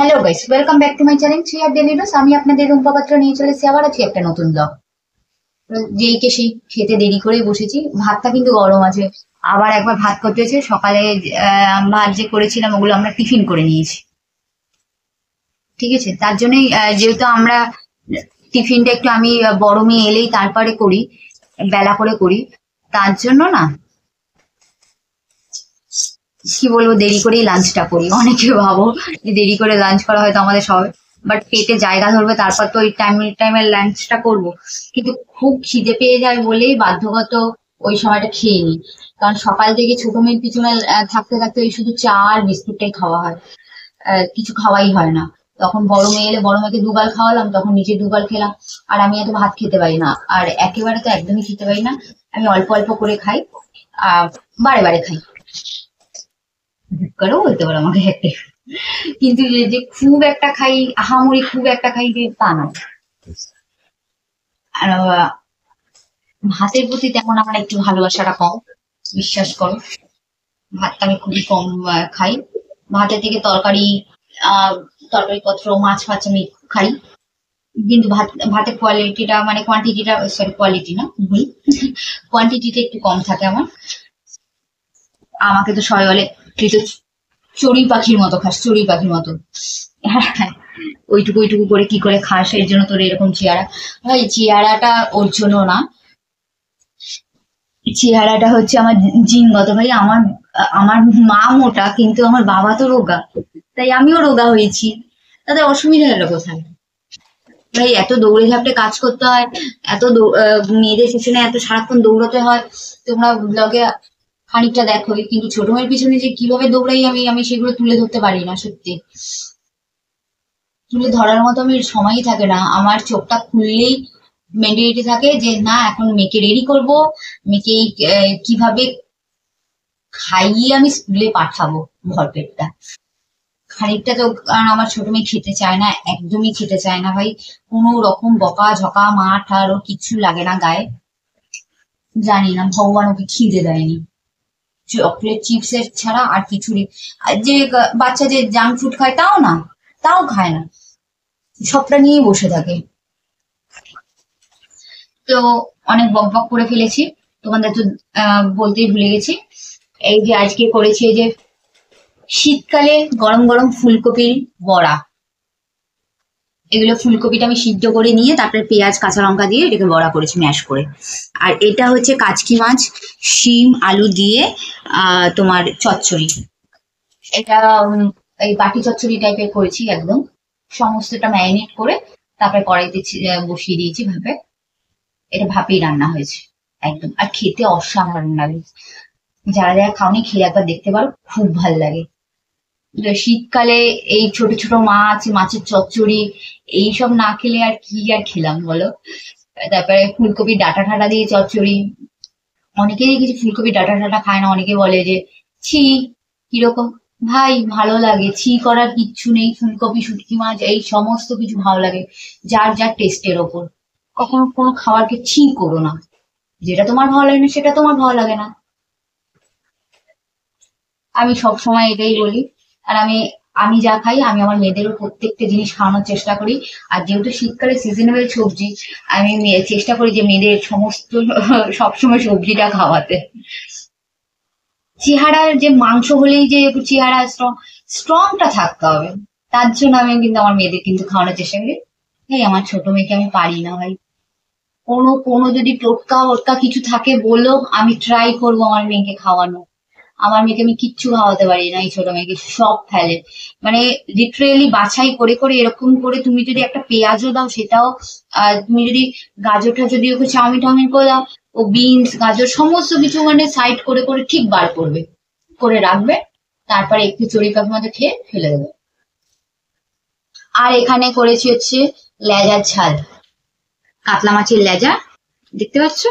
Hello guys, welcome back to my channel three R daily dose. আমি আপনাদের রুম্পা পাত্র নিয়ে চলেছি আবার আজকে একটা নতুন ব্লগ। যেইকে সেই খেতে দেরি করে বসেছি, ভাতটা কিন্তু গরম আছে। আবার একবার ভাত করতে হয়েছে। সকালে ভাত যে করেছিলাম ওগুলো আমরা টিফিন করে নিয়েছি, ঠিক আছে। তার জন্যই যেহেতু আমরা টিফিনটা একটু আমি বড় মেয়ে এলেই তারপরে করি, বেলা করে করি, তার জন্য না কি বলবো, দেরি করেই লাঞ্চটা করি। অনেকে ভাবো যে দেরি করে লাঞ্চ করা হয়তো আমাদের সবাই, বাট পেটে জায়গা ধরবে তারপর তো ওই টাইমে লাঞ্চটা করব। কিন্তু খুব খিদে পেয়ে যায় বলেই বাধ্যগত ওই সময়টা খেয়ে নিই। কারণ সকাল থেকে ছোট মেয়ের পিছনে থাকতে থাকতে ওই শুধু চা আর বিস্কুটটাই খাওয়া হয়, কিছু খাওয়াই হয় না। তখন বড় মেয়ে এলে বড় মেয়েকে দুগাল খাওয়ালাম, তখন নিজে দুগাল খেলাম। আর আমি এত ভাত খেতে পারি না, আর একেবারে তো একদমই খেতে পারি না। আমি অল্প অল্প করে খাই, বারে বারে খাই, করেও বলতে পারো আমাকে একটা। কিন্তু যে যে খুব একটা খাই, আহামরি খুব একটা খাই যে তা না। আর ভাতের প্রতি তেমন আমার একটু ভালোবাসাটা কম, বিশ্বাস করো। ভাতটা আমি খুবই কম খাই। ভাতের থেকে তরকারি, আহ তরকারি পত্র, মাছ ফাছ আমি খাই। কিন্তু ভাতের কোয়ালিটিটা মানে কোয়ান্টিটিটা, সরি কোয়ালিটি না, ভুল, কোয়ান্টিটিটা একটু কম থাকে আমার। আমাকে তো সবাই বলে তুই তো চড়ুই পাখির মতো খাস, চড়ুই পাখির মতো। হ্যাঁ হ্যাঁ, ওইটুকু ওইটুকু করে কি করে খাস, এর জন্য তোর এরকম চেহারা। ভাই চেহারাটা ওর জন্য না, চেহারাটা হচ্ছে আমার জিনগত। ভাই আমার আমার মা মোটা কিন্তু আমার বাবা তো রোগা, তাই আমিও রোগা হয়েছি। তাতে অসুবিধা হলো কোথায়? ভাই এত দৌড়ে ঝাপটে কাজ করতে হয়, এত মেয়েদের পিছনে এত সারাক্ষণ দৌড়াতে হয়। তোমরা ব্লগে খানিকটা দেখো, কিন্তু ছোট মেয়ের পিছনে যে কিভাবে দৌড়াই আমি আমি সেগুলো তুলে ধরতে পারি না। সত্যি তুলে ধরার মতো আমি সময়ই থাকে না। আমার চোখটা খুললেই মেন্টালিটি থাকে যে না, এখন মেয়েকে রেডি করব, মেয়েকে কিভাবে খাইয়ে আমি স্কুলে পাঠাবো ভরপেটটা। খানিকটা তো, কারণ আমার ছোট মেয়ে খেতে চায় না, একদমই খেতে চায় না ভাই। কোনো রকম বকা ঝকা মাঠ আর ওর কিচ্ছু লাগে না গায়ে। জানি না ভগবান ওকে খিদে দেয়নি, চকলেট চিপসের ছাড়া আর কিছুরই। আর যে বাচ্চা যে জাঙ্ক ফুড খায় তাও না, তাও খায় না, সবটা নিয়েই বসে থাকে। তো অনেক বক বক করে ফেলেছি, তোমাদের তো বলতেই ভুলে গেছি। এই যে আজকে করেছি এই যে শীতকালে গরম গরম ফুলকপির বড়া। এগুলো ফুলকপিটা আমি সিদ্ধ করে নিয়ে তারপরে পেঁয়াজ কাঁচা লঙ্কা দিয়ে এটাকে বড়া করেছি ম্যাশ করে। আর এটা হচ্ছে কাচকি মাছ, শিম আলু দিয়ে তোমার চচ্চড়ি। এটা এই বাটি চচ্চড়ি টাইপের করেছি একদম, সমস্তটা ম্যারিনেট করে তারপরে কড়াইতে বসিয়ে দিয়েছি ভাপে। এটা ভাপেই রান্না হয়েছে একদম, আর খেতে অসাধারণ লাগে। যারা যারা খাওনি খেয়ে একবার দেখতে পারো, খুব ভাল লাগে। শীতকালে এই ছোট ছোট মাছ, মাছের চচ্চড়ি, এইসব না খেলে আর কি আর খেলাম বলো। তারপরে ফুলকপির ডাঁটা ঠাটা দিয়ে চচ্চড়ি। অনেকেই দেখেছি ফুলকপি ডাঁটা ঠাটা খায় না, অনেকে বলে যে ছি কিরকম। ভাই ভালো লাগে, ছি করার কিচ্ছু নেই। ফুলকপি, শুটকি মাছ, এই সমস্ত কিছু ভালো লাগে, যার যার টেস্টের ওপর। কখনো কোনো খাবারকে ছি করো না, যেটা তোমার ভালো লাগে না সেটা তোমার ভালো লাগে না। আমি সব সময় এটাই বলি। আর আমি আমি যা খাই আমি আমার মেয়েদেরও প্রত্যেকটা জিনিস খাওয়ানোর চেষ্টা করি। আর যেহেতু শীতকালে সিজনেবল সবজি, আমি চেষ্টা করি যে মেয়েদের সমস্ত সবসময় সবজিটা খাওয়াতে। চেহারার যে মাংস হলেই যে একটু চেহারা স্ট্রংটা থাকতে হবে, তার জন্য আমি কিন্তু আমার মেয়েদের কিন্তু খাওয়ানোর চেষ্টা করি। এই আমার ছোট মেয়েকে আমি পারি না ভাই, কোনো কোনো যদি টোটকা ওটকা কিছু থাকে বলো, আমি ট্রাই করবো আমার মেয়েকে খাওয়ানো। আমার মেয়েকে আমি কিচ্ছু খাওয়াতে পারি না, এই ছোট মেয়েকে সব ফেলে। মানে লিটারেলি বাছাই করে করে এরকম করে, তুমি যদি একটা পেঁয়াজও দাও সেটাও, তুমি যদি গাজরটা যদি ওকে চাউমিন টাউমিন করে দাও, ও বিনস গাজর সমস্ত কিছু মানে সাইড করে করে ঠিক বার করবে, করে রাখবে, তারপরে একটু চড়ি পাখির মতো খেয়ে ফেলে দেবে। আর এখানে করেছি হচ্ছে লেজার ঝাল, কাতলা মাছের লেজা, দেখতে পাচ্ছ,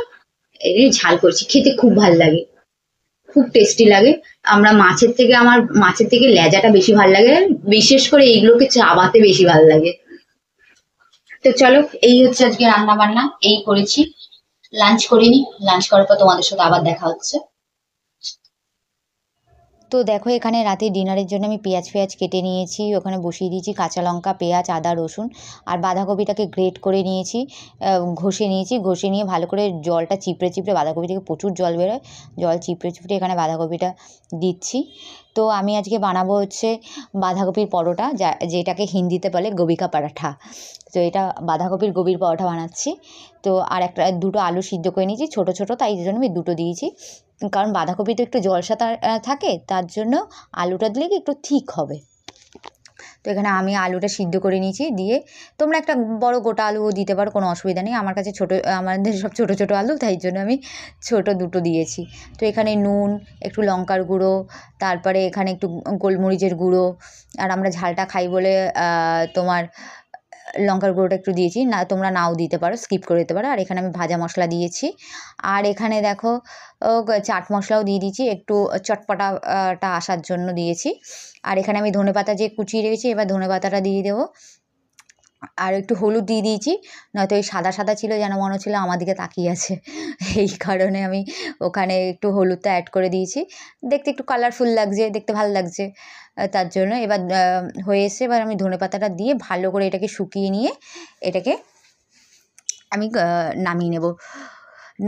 এই ঝাল করছি, খেতে খুব ভাল লাগে, খুব টেস্টি লাগে। আমার মাছের থেকে লেজাটা বেশি ভাল লাগে, বিশেষ করে এইগুলোকে চাবাতে বেশি ভাল লাগে। তো চলো, এই হচ্ছে আজকে রান্না বান্না, এই করেছি। লাঞ্চ করিনি, লাঞ্চ করার পর তোমাদের সাথে আবার দেখা হচ্ছে। তো দেখো এখানে রাতে ডিনারের জন্য আমি পেঁয়াজ কেটে নিয়েছি, ওখানে বসিয়ে দিয়েছি কাঁচা লঙ্কা, পেঁয়াজ, আদা, রসুন আর বাঁধাকপিটাকে গ্রেট করে নিয়েছি, ঘষে নিয়ে ভালো করে জলটা চিপড়ে বাঁধাকপি থেকে প্রচুর জল বেরোয়, জল চিপড়ে এখানে বাঁধাকপিটা দিচ্ছি। তো আমি আজকে বানাবো হচ্ছে বাঁধাকপির পরোটা, যেটাকে হিন্দিতে বলে গোবি কা পরাঠা। তো এটা বাঁধাকপির গোবির পরোটা বানাচ্ছি। তো আর দুটো আলু সিদ্ধ করে নিয়েছি ছোটো ছোটো, তাই জন্য আমি দুটো দিয়েছি, কারণ বাঁধাকপি তো একটু জলসা থাকে, তার জন্য আলুটা দিলে কি একটু ঠিক হবে। তো এখানে আমি আলুটা সিদ্ধ করে নিয়েছি, দিয়ে তোমরা একটা বড় গোটা আলুও দিতে পারো, কোনো অসুবিধা নেই। আমার কাছে আমাদের সব ছোটো ছোটো আলু, তাই জন্য আমি ছোটো দুটো দিয়েছি। তো এখানে নুন, একটু লঙ্কার গুঁড়ো, তারপরে এখানে একটু গোলমরিচের গুঁড়ো, আর আমরা ঝালটা খাই বলে তোমার লঙ্কার গুঁড়োটা একটু দিয়েছি, না তোমরা নাও দিতে পারো, স্কিপ করে দিতে পারো। আর এখানে আমি ভাজা মশলা দিয়েছি, আর এখানে দেখো চাট মশলাও দিয়ে দিয়েছি, একটু চটপটাটা আসার জন্য দিয়েছি। আর এখানে আমি ধনেপাতা যে কুচিয়ে রেখেছি, এবার ধনেপাতাটা দিয়ে দেবো, আর একটু হলুদ দিয়ে দিয়েছি, নয়তো এই সাদা সাদা ছিল যেন মনে হচ্ছিলো আমার দিকে তাকিয়ে আছে, এই কারণে আমি ওখানে একটু হলুদটা অ্যাড করে দিয়েছি। দেখতে একটু কালারফুল লাগছে, দেখতে ভালো লাগছে, তার জন্য। এবার হয়ে এসে এবার আমি ধনেপাতাটা দিয়ে ভালো করে এটাকে শুকিয়ে নিয়ে এটাকে আমি নামিয়ে নেব।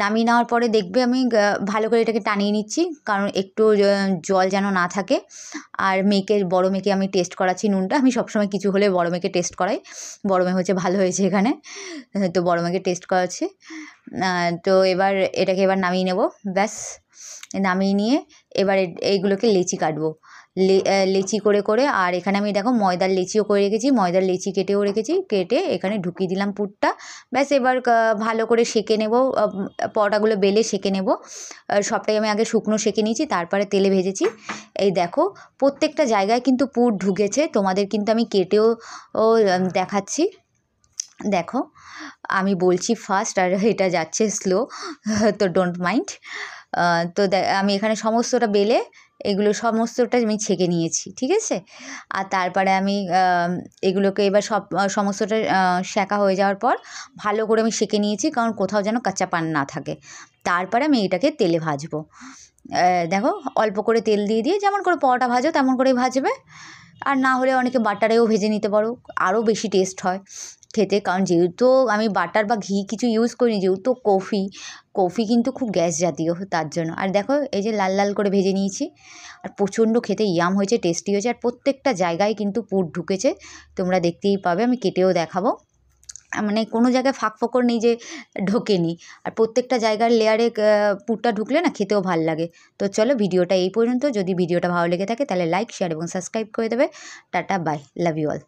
নামিয়ে নেওয়ার পরে দেখবে আমি ভালো করে এটাকে টানিয়ে নিচ্ছি, কারণ একটু জল যেন না থাকে। আর বড় মেয়েকে আমি টেস্ট করাচ্ছি নুনটা, আমি সবসময় কিছু হলে বড় মেয়েকে টেস্ট করাই, বড় মেয়ে হচ্ছে ভালো হয়েছে এখানে, তো বড় মেয়েকে টেস্ট করাচ্ছি। তো এটাকে নামিয়ে নেব, ব্যাস। নামিয়ে নিয়ে এবার এইগুলোকে লেচি কাটবো, লেচি করে। আর এখানে আমি দেখো ময়দার লেচিও করে রেখেছি, ময়দার লেচি কেটেও রেখেছি, কেটে এখানে ঢুকিয়ে দিলাম পুরটা। ব্যাস এবার ভালো করে সেঁকে নেব, পরোটাগুলো বেলে সেঁকে নেব। সবটাই আমি আগে শুকনো সেঁকে নিয়েছি, তারপরে তেলে ভেজেছি। এই দেখো প্রত্যেকটা জায়গায় কিন্তু পুর ঢুকেছে, তোমাদের কিন্তু আমি কেটেও দেখাচ্ছি। দেখো আমি বলছি ফাস্ট, আর এটা যাচ্ছে স্লো, তো ডোন্ট মাইন্ড। তো আমি এখানে সমস্তটা বেলে এগুলো সমস্তটা আমি ছেঁকে নিয়েছি, ঠিক আছে। আর তারপরে আমি এগুলোকে এবার সমস্তটা সেঁকা হয়ে যাওয়ার পর ভালো করে আমি সেঁকে নিয়েছি, কারণ কোথাও যেন কাঁচা পান না থাকে। তারপরে আমি এটাকে তেলে ভাজবো। দেখো অল্প করে তেল দিয়ে যেমন করে পরোটা ভাজো তেমন করেই ভাজবে, আর না হলে অনেকে বাটারেও ভেজে নিতে পারো, আরও বেশি টেস্ট হয় খেতে। কারণ যেহেতু আমি বাটার বা ঘি কিছু ইউজ করিনি, যেহেতু কফি কিন্তু খুব গ্যাস জাতীয়, তার জন্য। আর দেখো এই যে লাল লাল করে ভেজে নিয়েছি, আর প্রচণ্ড খেতে ইয়াম হয়েছে, টেস্টি হয়েছে, আর প্রত্যেকটা জায়গায় কিন্তু পুর ঢুকেছে, তোমরা দেখতেই পাবে, আমি কেটেও দেখাবো। মানে কোনো জায়গায় ফাঁক ফোকর নেই যে ঢোকেনি, আর প্রত্যেকটা জায়গার লেয়ারে পুরটা ঢুকলে না খেতেও ভাল লাগে। তো চলো ভিডিওটা এই পর্যন্ত, যদি ভিডিওটা ভালো লেগে থাকে তাহলে লাইক, শেয়ার এবং সাবস্ক্রাইব করে দেবে। Tata, bye, love you all.